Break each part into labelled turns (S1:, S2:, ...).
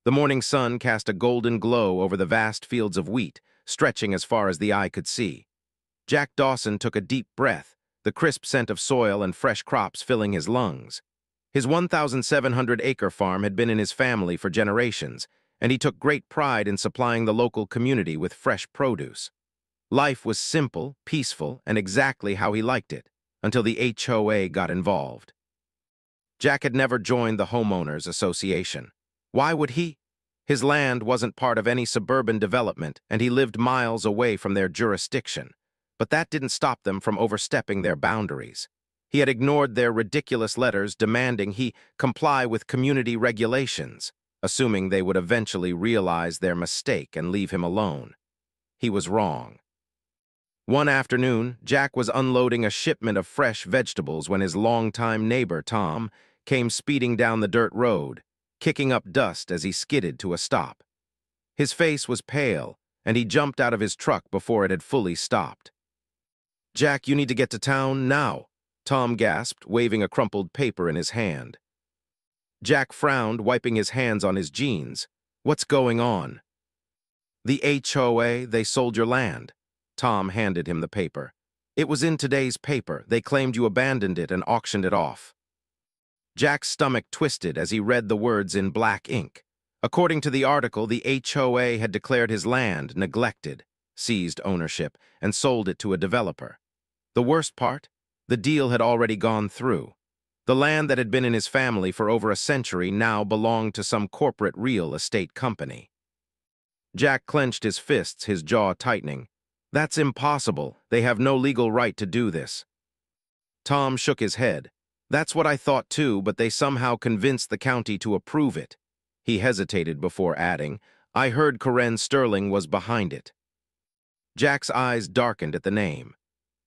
S1: The morning sun cast a golden glow over the vast fields of wheat, stretching as far as the eye could see. Jack Dawson took a deep breath, the crisp scent of soil and fresh crops filling his lungs. His 1,700-acre farm had been in his family for generations, and he took great pride in supplying the local community with fresh produce. Life was simple, peaceful, and exactly how he liked it, until the HOA got involved. Jack had never joined the homeowners association. Why would he? His land wasn't part of any suburban development, and he lived miles away from their jurisdiction. But that didn't stop them from overstepping their boundaries. He had ignored their ridiculous letters demanding he comply with community regulations, assuming they would eventually realize their mistake and leave him alone. He was wrong. One afternoon, Jack was unloading a shipment of fresh vegetables when his longtime neighbor, Tom, came speeding down the dirt road, kicking up dust as he skidded to a stop. His face was pale, and he jumped out of his truck before it had fully stopped. "Jack, you need to get to town now," Tom gasped, waving a crumpled paper in his hand. Jack frowned, wiping his hands on his jeans. "What's going on?" "The HOA, they sold your land." Tom handed him the paper. "It was in today's paper. They claimed you abandoned it and auctioned it off." Jack's stomach twisted as he read the words in black ink. According to the article, the HOA had declared his land neglected, seized ownership, and sold it to a developer. The worst part? The deal had already gone through. The land that had been in his family for over a century now belonged to some corporate real estate company. Jack clenched his fists, his jaw tightening. "That's impossible. They have no legal right to do this." Tom shook his head. "That's what I thought too, but they somehow convinced the county to approve it." He hesitated before adding, "I heard Karen Sterling was behind it." Jack's eyes darkened at the name.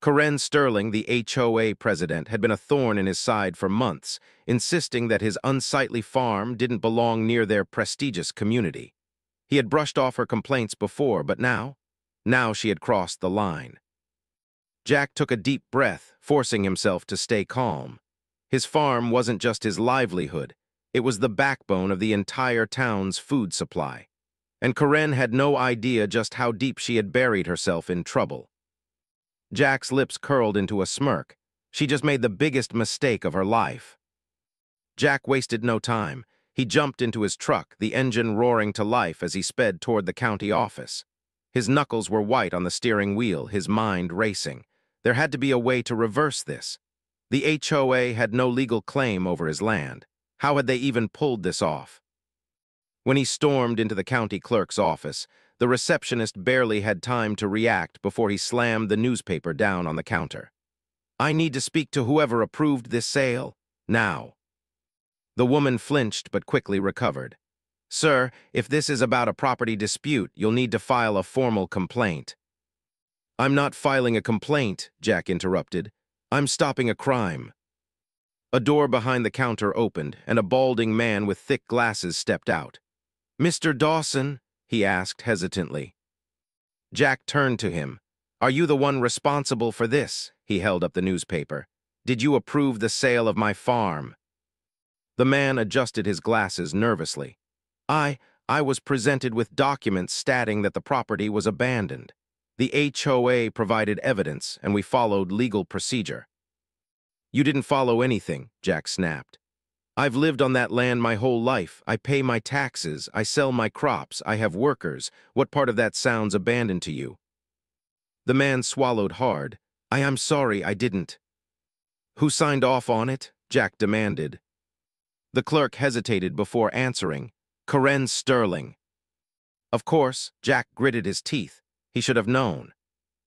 S1: Karen Sterling, the HOA president, had been a thorn in his side for months, insisting that his unsightly farm didn't belong near their prestigious community. He had brushed off her complaints before, but now she had crossed the line. Jack took a deep breath, forcing himself to stay calm. His farm wasn't just his livelihood. It was the backbone of the entire town's food supply. And Karen had no idea just how deep she had buried herself in trouble. Jack's lips curled into a smirk. She just made the biggest mistake of her life. Jack wasted no time. He jumped into his truck, the engine roaring to life as he sped toward the county office. His knuckles were white on the steering wheel, his mind racing. There had to be a way to reverse this. The HOA had no legal claim over his land. How had they even pulled this off? When he stormed into the county clerk's office, the receptionist barely had time to react before he slammed the newspaper down on the counter. "I need to speak to whoever approved this sale, now." The woman flinched but quickly recovered. "Sir, if this is about a property dispute, you'll need to file a formal complaint." "I'm not filing a complaint," Jack interrupted. "I'm stopping a crime." A door behind the counter opened, and a balding man with thick glasses stepped out. "Mr. Dawson?" he asked hesitantly. Jack turned to him. "Are you the one responsible for this?" He held up the newspaper. "Did you approve the sale of my farm?" The man adjusted his glasses nervously. I was presented with documents stating that the property was abandoned. The HOA provided evidence, and we followed legal procedure." "You didn't follow anything," Jack snapped. "I've lived on that land my whole life. I pay my taxes. I sell my crops. I have workers. What part of that sounds abandoned to you?" The man swallowed hard. I'm sorry, I didn't." "Who signed off on it?" Jack demanded. The clerk hesitated before answering. "Karen Sterling." Of course, Jack gritted his teeth. He should have known.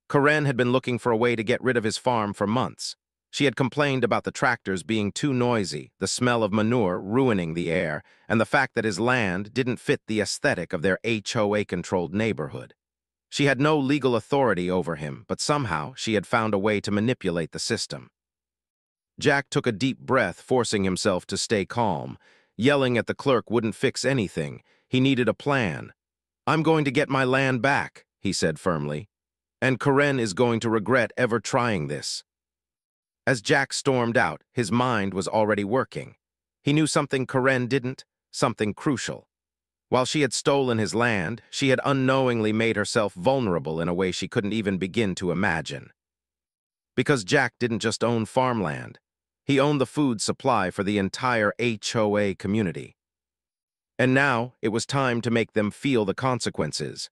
S1: Karen had been looking for a way to get rid of his farm for months. She had complained about the tractors being too noisy, the smell of manure ruining the air, and the fact that his land didn't fit the aesthetic of their HOA-controlled neighborhood. She had no legal authority over him, but somehow she had found a way to manipulate the system. Jack took a deep breath, forcing himself to stay calm. Yelling at the clerk wouldn't fix anything. He needed a plan. "I'm going to get my land back," he said firmly. "And Karen is going to regret ever trying this." As Jack stormed out, his mind was already working. He knew something Karen didn't, something crucial. While she had stolen his land, she had unknowingly made herself vulnerable in a way she couldn't even begin to imagine. Because Jack didn't just own farmland. He owned the food supply for the entire HOA community. And now, it was time to make them feel the consequences.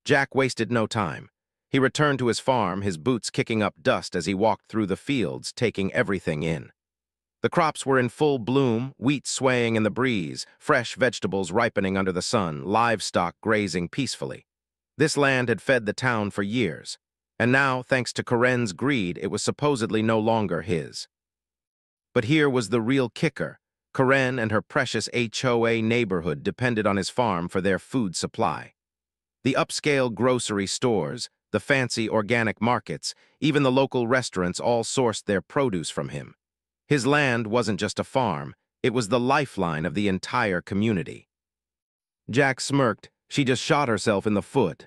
S1: Jack wasted no time. He returned to his farm, his boots kicking up dust as he walked through the fields, taking everything in. The crops were in full bloom, wheat swaying in the breeze, fresh vegetables ripening under the sun, livestock grazing peacefully. This land had fed the town for years, and now, thanks to Karen's greed, it was supposedly no longer his. But here was the real kicker. Karen and her precious HOA neighborhood depended on his farm for their food supply. The upscale grocery stores, the fancy organic markets, even the local restaurants all sourced their produce from him. His land wasn't just a farm, it was the lifeline of the entire community. Jack smirked. She just shot herself in the foot.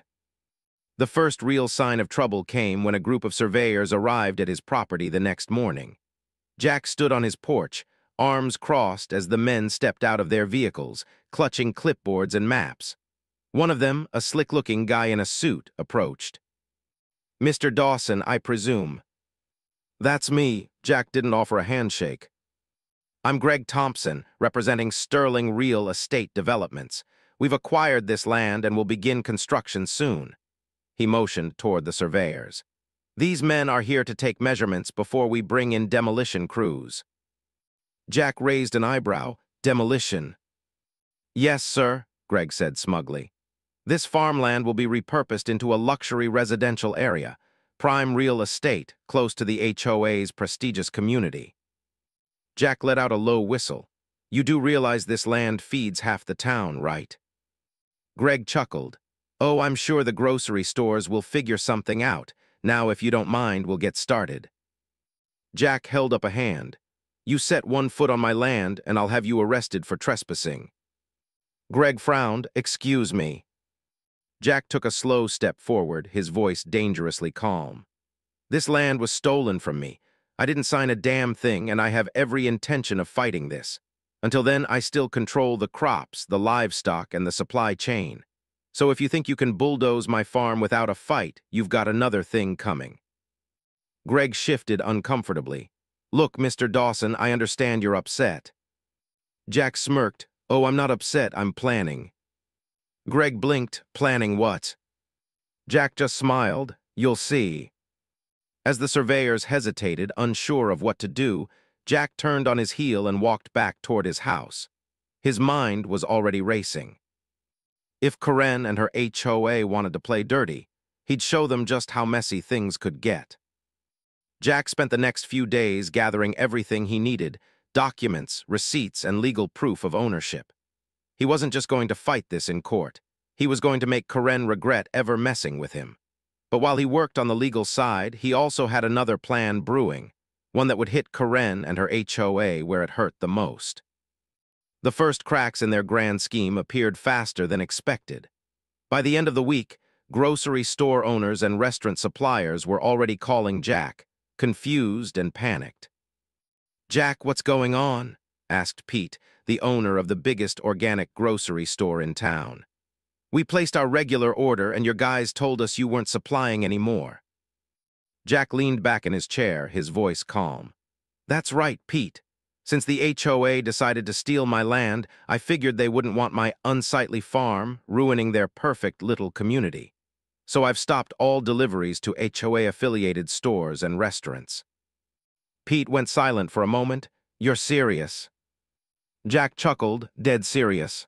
S1: The first real sign of trouble came when a group of surveyors arrived at his property the next morning. Jack stood on his porch, arms crossed as the men stepped out of their vehicles, clutching clipboards and maps. One of them, a slick-looking guy in a suit, approached. "Mr. Dawson, I presume." "That's me." Jack didn't offer a handshake. "I'm Greg Thompson, representing Sterling Real Estate Developments. We've acquired this land and will begin construction soon." He motioned toward the surveyors. "These men are here to take measurements before we bring in demolition crews." Jack raised an eyebrow. "Demolition?" "Yes, sir," Greg said smugly. "This farmland will be repurposed into a luxury residential area, prime real estate, close to the HOA's prestigious community." Jack let out a low whistle. "You do realize this land feeds half the town, right?" Greg chuckled. "Oh, I'm sure the grocery stores will figure something out. Now, if you don't mind, we'll get started." Jack held up a hand. "You set 1 foot on my land, and I'll have you arrested for trespassing." Greg frowned. "Excuse me." Jack took a slow step forward, his voice dangerously calm. "This land was stolen from me. I didn't sign a damn thing, and I have every intention of fighting this. Until then, I still control the crops, the livestock, and the supply chain. So if you think you can bulldoze my farm without a fight, you've got another thing coming." Greg shifted uncomfortably. "Look, Mr. Dawson, I understand you're upset." Jack smirked. "Oh, I'm not upset, I'm planning." Greg blinked. "Planning what?" Jack just smiled. "You'll see." As the surveyors hesitated, unsure of what to do, Jack turned on his heel and walked back toward his house. His mind was already racing. If Karen and her HOA wanted to play dirty, he'd show them just how messy things could get. Jack spent the next few days gathering everything he needed: documents, receipts, and legal proof of ownership. He wasn't just going to fight this in court. He was going to make Karen regret ever messing with him. But while he worked on the legal side, he also had another plan brewing, one that would hit Karen and her HOA where it hurt the most. The first cracks in their grand scheme appeared faster than expected. By the end of the week, grocery store owners and restaurant suppliers were already calling Jack, confused and panicked. "Jack, what's going on?" asked Pete, the owner of the biggest organic grocery store in town. "We placed our regular order and your guys told us you weren't supplying anymore." Jack leaned back in his chair, his voice calm. "That's right, Pete. Since the HOA decided to steal my land, I figured they wouldn't want my unsightly farm ruining their perfect little community. So I've stopped all deliveries to HOA-affiliated stores and restaurants." Pete went silent for a moment. "You're serious?" Jack chuckled, dead serious.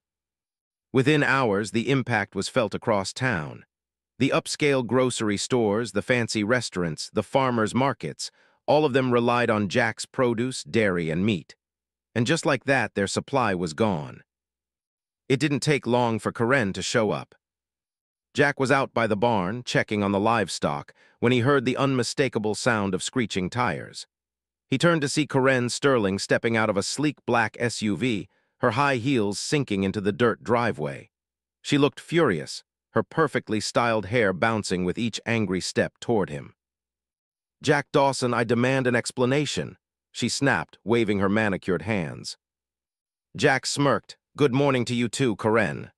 S1: Within hours, the impact was felt across town. The upscale grocery stores, the fancy restaurants, the farmers' markets, all of them relied on Jack's produce, dairy, and meat. And just like that, their supply was gone. It didn't take long for Karen to show up. Jack was out by the barn, checking on the livestock, when he heard the unmistakable sound of screeching tires. He turned to see Karen Sterling stepping out of a sleek black SUV, her high heels sinking into the dirt driveway. She looked furious, her perfectly styled hair bouncing with each angry step toward him. "Jack Dawson, I demand an explanation," she snapped, waving her manicured hands. Jack smirked. Good morning to you too, Karen.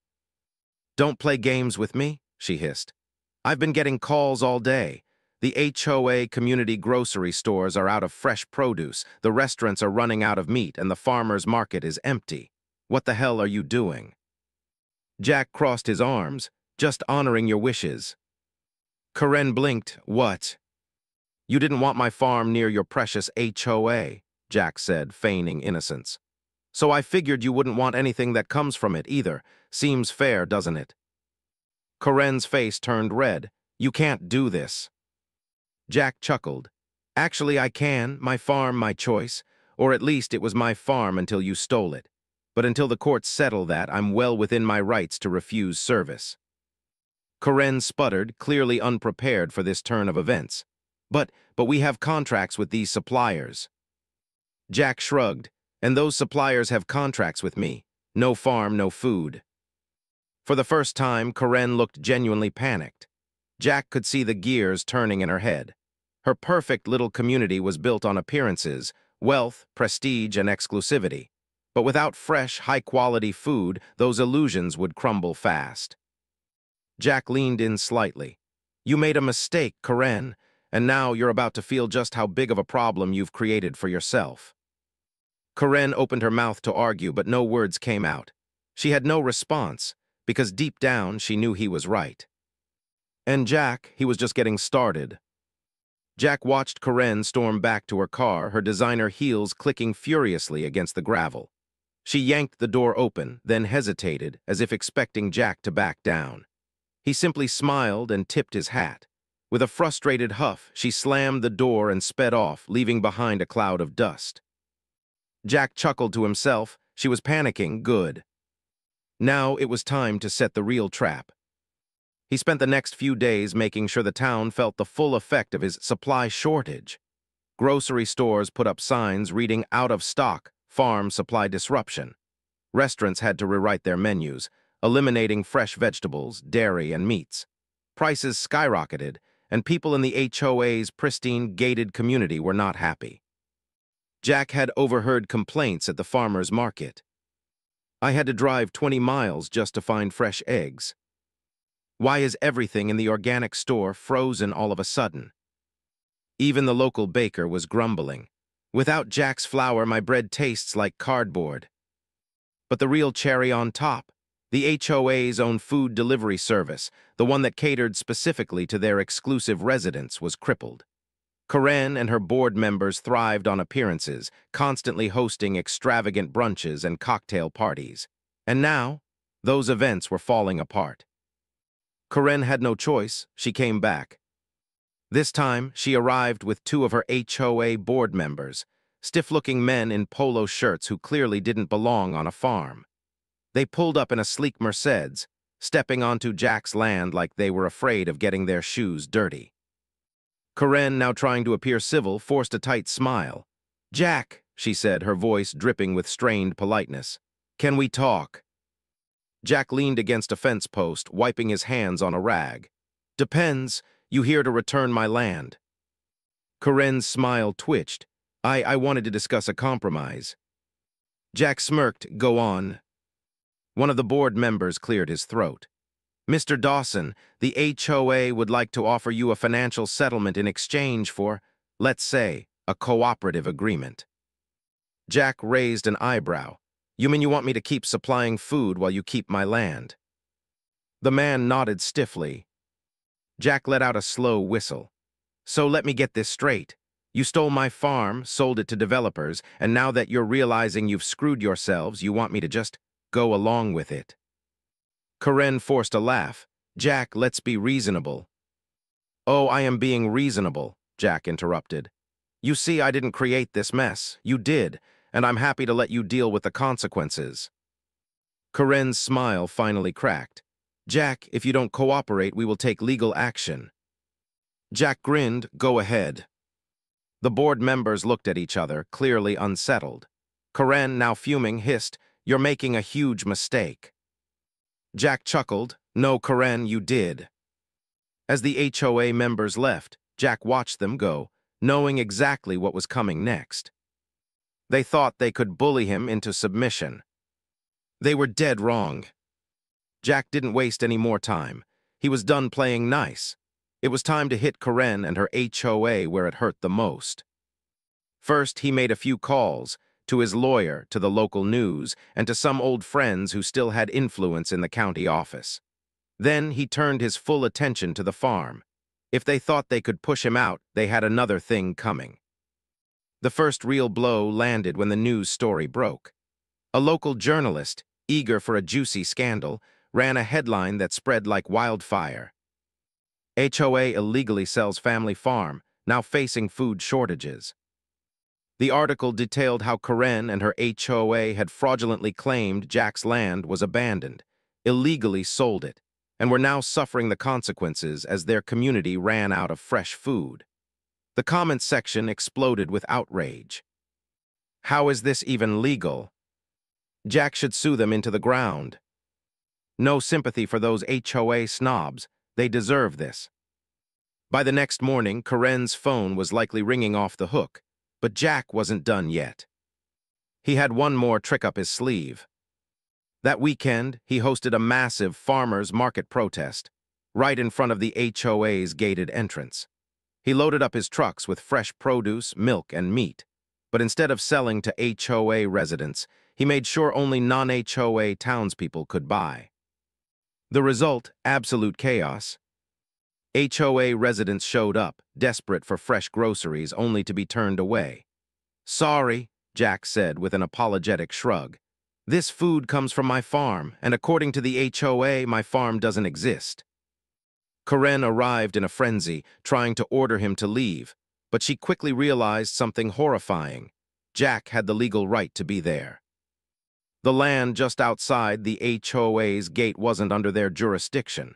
S1: Don't play games with me, she hissed. I've been getting calls all day. The HOA community grocery stores are out of fresh produce, the restaurants are running out of meat, and the farmer's market is empty. What the hell are you doing? Jack crossed his arms, just honoring your wishes. Karen blinked. What? You didn't want my farm near your precious HOA, Jack said, feigning innocence. So I figured you wouldn't want anything that comes from it either. Seems fair, doesn't it? Karen's face turned red. You can't do this. Jack chuckled. Actually, I can. My farm, my choice. Or at least it was my farm until you stole it. But until the courts settle that, I'm well within my rights to refuse service. Karen sputtered, clearly unprepared for this turn of events. But we have contracts with these suppliers. Jack shrugged. And those suppliers have contracts with me. No farm, no food. For the first time, Karen looked genuinely panicked. Jack could see the gears turning in her head. Her perfect little community was built on appearances, wealth, prestige, and exclusivity. But without fresh, high-quality food, those illusions would crumble fast. Jack leaned in slightly. You made a mistake, Karen, and now you're about to feel just how big of a problem you've created for yourself. Karen opened her mouth to argue, but no words came out. She had no response, because deep down she knew he was right. And Jack, he was just getting started. Jack watched Karen storm back to her car, her designer heels clicking furiously against the gravel. She yanked the door open, then hesitated, as if expecting Jack to back down. He simply smiled and tipped his hat. With a frustrated huff, she slammed the door and sped off, leaving behind a cloud of dust. Jack chuckled to himself. She was panicking. Good. Now it was time to set the real trap. He spent the next few days making sure the town felt the full effect of his supply shortage. Grocery stores put up signs reading out of stock, farm supply disruption. Restaurants had to rewrite their menus, eliminating fresh vegetables, dairy, and meats. Prices skyrocketed, and people in the HOA's pristine, gated community were not happy. Jack had overheard complaints at the farmer's market. I had to drive 20 miles just to find fresh eggs. Why is everything in the organic store frozen all of a sudden? Even the local baker was grumbling. Without Jack's flour, my bread tastes like cardboard. But the real cherry on top, the HOA's own food delivery service, the one that catered specifically to their exclusive residents, was crippled. Karen and her board members thrived on appearances, constantly hosting extravagant brunches and cocktail parties. And now, those events were falling apart. Karen had no choice. She came back. This time, she arrived with two of her HOA board members, stiff-looking men in polo shirts who clearly didn't belong on a farm. They pulled up in a sleek Mercedes, stepping onto Jack's land like they were afraid of getting their shoes dirty. Karen, now trying to appear civil, forced a tight smile. Jack, she said, her voice dripping with strained politeness. Can we talk? Jack leaned against a fence post, wiping his hands on a rag. Depends. You here to return my land? Karen's smile twitched. I wanted to discuss a compromise. Jack smirked. Go on. One of the board members cleared his throat. Mr. Dawson, the HOA would like to offer you a financial settlement in exchange for, let's say, a cooperative agreement. Jack raised an eyebrow. You mean you want me to keep supplying food while you keep my land? The man nodded stiffly. Jack let out a slow whistle. So let me get this straight. You stole my farm, sold it to developers, and now that you're realizing you've screwed yourselves, you want me to just go along with it. Karen forced a laugh. Jack, let's be reasonable. Oh, I am being reasonable, Jack interrupted. You see, I didn't create this mess. You did, and I'm happy to let you deal with the consequences. Karen's smile finally cracked. Jack, if you don't cooperate, we will take legal action. Jack grinned. Go ahead. The board members looked at each other, clearly unsettled. Karen, now fuming, hissed, You're making a huge mistake. Jack chuckled. No, Karen, you did. As the HOA members left, Jack watched them go, knowing exactly what was coming next. They thought they could bully him into submission. They were dead wrong. Jack didn't waste any more time. He was done playing nice. It was time to hit Karen and her HOA where it hurt the most. First, he made a few calls to his lawyer, to the local news, and to some old friends who still had influence in the county office. Then he turned his full attention to the farm. If they thought they could push him out, they had another thing coming. The first real blow landed when the news story broke. A local journalist, eager for a juicy scandal, ran a headline that spread like wildfire. HOA illegally sells family farm, now facing food shortages. The article detailed how Karen and her HOA had fraudulently claimed Jack's land was abandoned, illegally sold it, and were now suffering the consequences as their community ran out of fresh food. The comments section exploded with outrage. How is this even legal? Jack should sue them into the ground. No sympathy for those HOA snobs. They deserve this. By the next morning, Karen's phone was likely ringing off the hook, but Jack wasn't done yet. He had one more trick up his sleeve. That weekend, he hosted a massive farmers' market protest, right in front of the HOA's gated entrance. He loaded up his trucks with fresh produce, milk, and meat, but instead of selling to HOA residents, he made sure only non-HOA townspeople could buy. The result, absolute chaos. HOA residents showed up, desperate for fresh groceries, only to be turned away. "Sorry," Jack said with an apologetic shrug. "This food comes from my farm, and according to the HOA, my farm doesn't exist." Karen arrived in a frenzy, trying to order him to leave, but she quickly realized something horrifying. Jack had the legal right to be there. The land just outside the HOA's gate wasn't under their jurisdiction.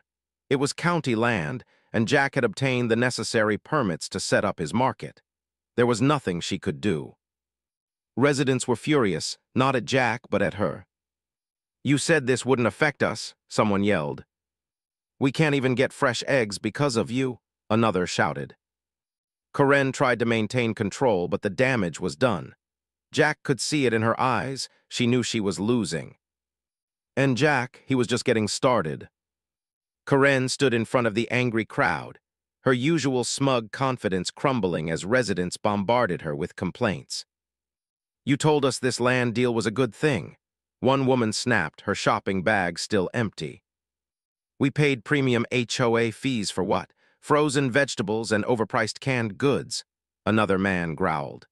S1: It was county land, and Jack had obtained the necessary permits to set up his market. There was nothing she could do. Residents were furious, not at Jack, but at her. "You said this wouldn't affect us," someone yelled. "We can't even get fresh eggs because of you," another shouted. Karen tried to maintain control, but the damage was done. Jack could see it in her eyes. She knew she was losing. And Jack, he was just getting started. Karen stood in front of the angry crowd, her usual smug confidence crumbling as residents bombarded her with complaints. "You told us this land deal was a good thing," one woman snapped, her shopping bag still empty. "We paid premium HOA fees for what? Frozen vegetables and overpriced canned goods," another man growled.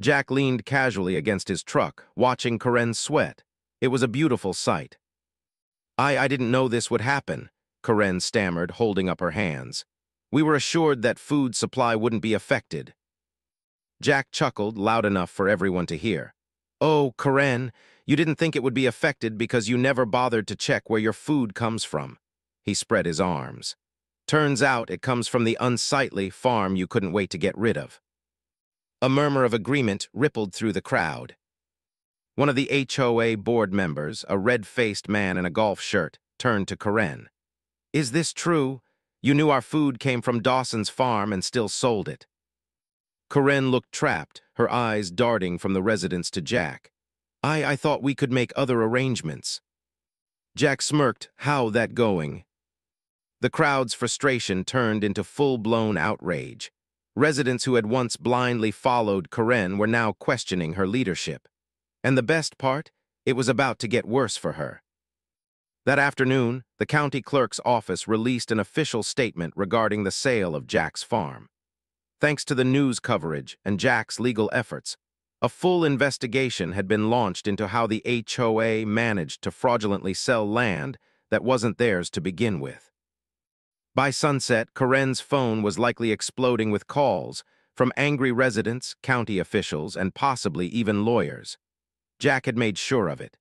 S1: Jack leaned casually against his truck, watching Karen sweat. It was a beautiful sight. I didn't know this would happen," Karen stammered, holding up her hands. "We were assured that food supply wouldn't be affected." Jack chuckled loud enough for everyone to hear. "Oh, Karen, you didn't think it would be affected because you never bothered to check where your food comes from." He spread his arms. "Turns out it comes from the unsightly farm you couldn't wait to get rid of." A murmur of agreement rippled through the crowd. One of the HOA board members, a red-faced man in a golf shirt, turned to Karen. "Is this true? You knew our food came from Dawson's farm and still sold it." Karen looked trapped, her eyes darting from the residents to Jack. I thought we could make other arrangements." Jack smirked. "How that going?" The crowd's frustration turned into full-blown outrage. Residents who had once blindly followed Karen were now questioning her leadership. And the best part? It was about to get worse for her. That afternoon, the county clerk's office released an official statement regarding the sale of Jack's farm. Thanks to the news coverage and Jack's legal efforts, a full investigation had been launched into how the HOA managed to fraudulently sell land that wasn't theirs to begin with. By sunset, Karen's phone was likely exploding with calls from angry residents, county officials, and possibly even lawyers. Jack had made sure of it.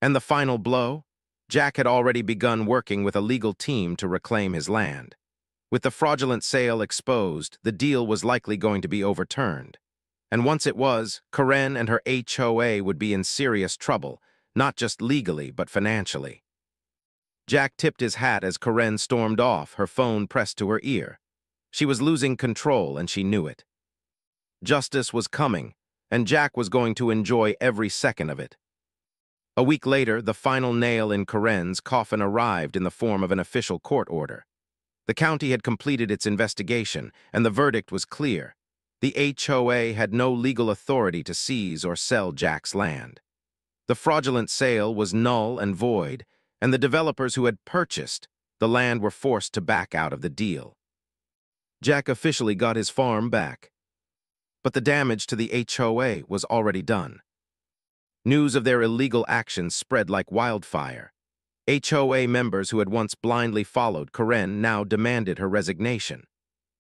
S1: And the final blow? Jack had already begun working with a legal team to reclaim his land. With the fraudulent sale exposed, the deal was likely going to be overturned. And once it was, Karen and her HOA would be in serious trouble, not just legally, but financially. Jack tipped his hat as Karen stormed off, her phone pressed to her ear. She was losing control, and she knew it. Justice was coming, and Jack was going to enjoy every second of it. A week later, the final nail in Corinne's coffin arrived in the form of an official court order. The county had completed its investigation, and the verdict was clear. The HOA had no legal authority to seize or sell Jack's land. The fraudulent sale was null and void, and the developers who had purchased the land were forced to back out of the deal. Jack officially got his farm back, but the damage to the HOA was already done. News of their illegal actions spread like wildfire. HOA members who had once blindly followed Corinne now demanded her resignation.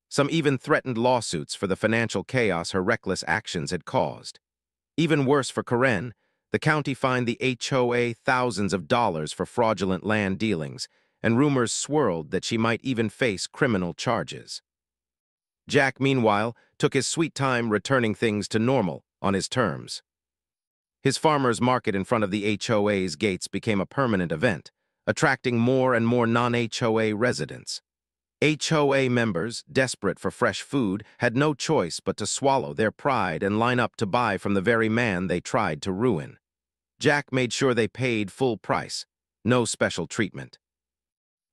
S1: Some even threatened lawsuits for the financial chaos her reckless actions had caused. Even worse for Corinne, the county fined the HOA thousands of dollars for fraudulent land dealings, and rumors swirled that she might even face criminal charges. Jack, meanwhile, took his sweet time returning things to normal on his terms. His farmer's market in front of the HOA's gates became a permanent event, attracting more and more non-HOA residents. HOA members, desperate for fresh food, had no choice but to swallow their pride and line up to buy from the very man they tried to ruin. Jack made sure they paid full price, no special treatment.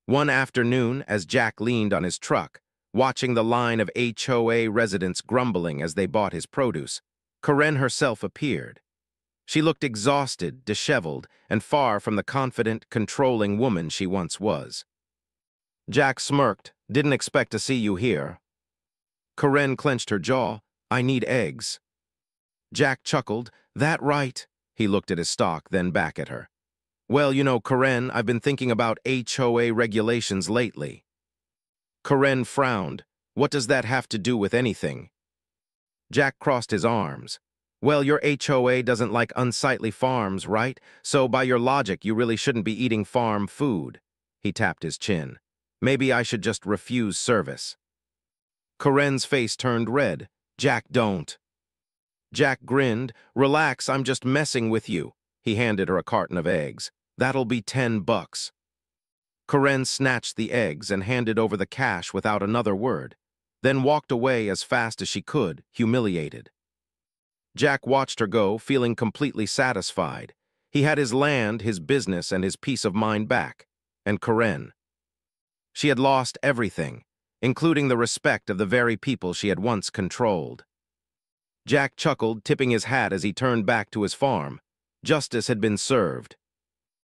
S1: One afternoon, as Jack leaned on his truck, watching the line of HOA residents grumbling as they bought his produce, Corinne herself appeared. She looked exhausted, disheveled, and far from the confident, controlling woman she once was. Jack smirked. "Didn't expect to see you here." Corinne clenched her jaw. "I need eggs." Jack chuckled. "That right?" He looked at his stock, then back at her. "Well, you know, Corinne, I've been thinking about HOA regulations lately." Corinne frowned. "What does that have to do with anything?" Jack crossed his arms. "Well, your HOA doesn't like unsightly farms, right? So by your logic, you really shouldn't be eating farm food." He tapped his chin. "Maybe I should just refuse service." Corinne's face turned red. "Jack, don't." Jack grinned. "Relax, I'm just messing with you." He handed her a carton of eggs. "That'll be $10. Corinne snatched the eggs and handed over the cash without another word, then walked away as fast as she could, humiliated. Jack watched her go, feeling completely satisfied. He had his land, his business, and his peace of mind back. And Corinne. She had lost everything, including the respect of the very people she had once controlled. Jack chuckled, tipping his hat as he turned back to his farm. Justice had been served.